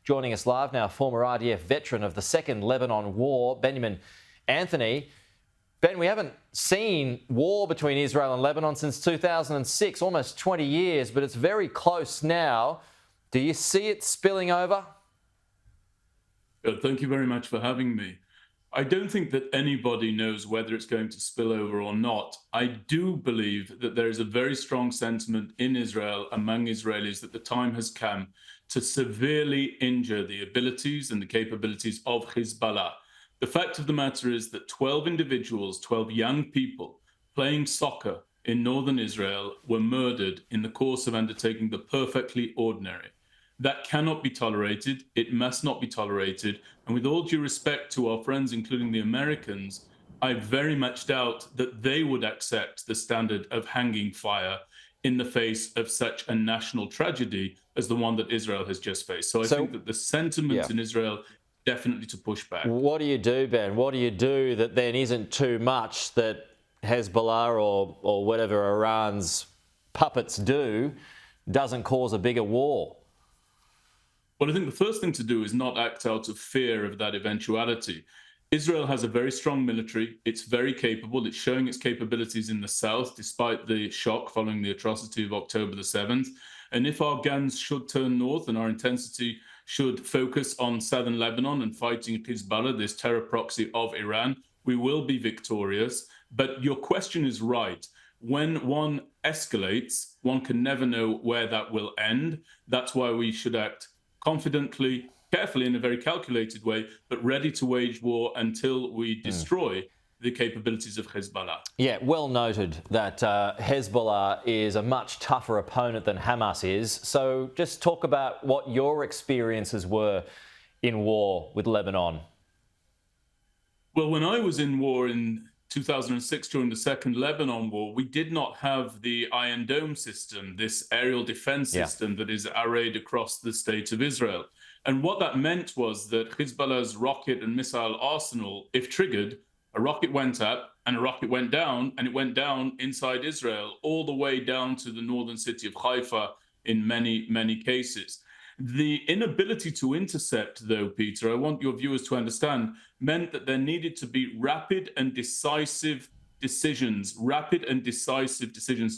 Joining us live now, former RDF veteran of the Second Lebanon War, Benjamin Anthony. Ben, we haven't seen war between Israel and Lebanon since 2006, almost 20 years, but it's very close now. Do you see it spilling over? Thank you very much for having me. I don't think that anybody knows whether it's going to spill over or not. I do believe that there is a very strong sentiment in Israel, among Israelis, that the time has come to severely injure the abilities and the capabilities of Hezbollah. The fact of the matter is that 12 individuals, 12 young people playing soccer in northern Israel were murdered in the course of undertaking the perfectly ordinary. That cannot be tolerated. It must not be tolerated. And with all due respect to our friends, including the Americans, I very much doubt that they would accept the standard of hanging fire in the face of such a national tragedy as the one that Israel has just faced. So I think that the sentiment in Israel definitely to push back. What do you do, Ben? What do you do that then isn't too much that Hezbollah or whatever Iran's puppets do doesn't cause a bigger war? Well, I think the first thing to do is not act out of fear of that eventuality. Israel has a very strong military. It's very capable. It's showing its capabilities in the south, despite the shock following the atrocity of October the 7th. And if our guns should turn north and our intensity should focus on southern Lebanon and fighting Hezbollah, this terror proxy of Iran, we will be victorious. But your question is right. When one escalates, one can never know where that will end. That's why we should act confidently, carefully, in a very calculated way, but ready to wage war until we destroy the capabilities of Hezbollah. Yeah, well noted that Hezbollah is a much tougher opponent than Hamas is. So just talk about what your experiences were in war with Lebanon. Well, when I was in war in 2006 during the Second Lebanon War, we did not have the Iron Dome system, this aerial defense system that is arrayed across the state of Israel. And what that meant was that Hezbollah's rocket and missile arsenal, if triggered, a rocket went up and a rocket went down, and it went down inside Israel, all the way down to the northern city of Haifa in many, many cases. The inability to intercept, though, Peter, I want your viewers to understand, meant that there needed to be rapid and decisive decisions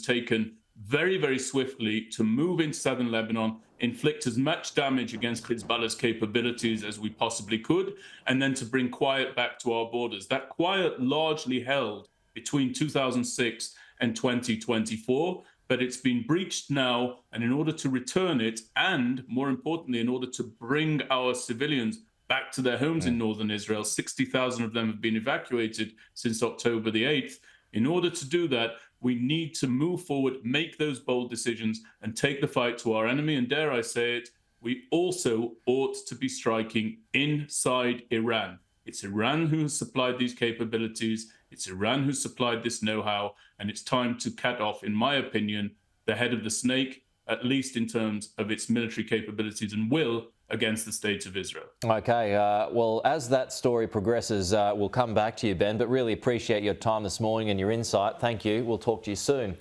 taken very, very swiftly to move into southern Lebanon, inflict as much damage against Hezbollah's capabilities as we possibly could, and then to bring quiet back to our borders. That quiet largely held between 2006 and 2024, but it's been breached now, and in order to return it, and more importantly, in order to bring our civilians back to their homes in northern Israel, 60,000 of them have been evacuated since October the 8th. In order to do that, we need to move forward, make those bold decisions, and take the fight to our enemy. And dare I say it, we also ought to be striking inside Iran. It's Iran who has supplied these capabilities. It's Iran who supplied this know-how. And it's time to cut off, in my opinion, the head of the snake, at least in terms of its military capabilities and will against the state of Israel. Okay, well, as that story progresses, we'll come back to you, Ben, but really appreciate your time this morning and your insight. Thank you. We'll talk to you soon.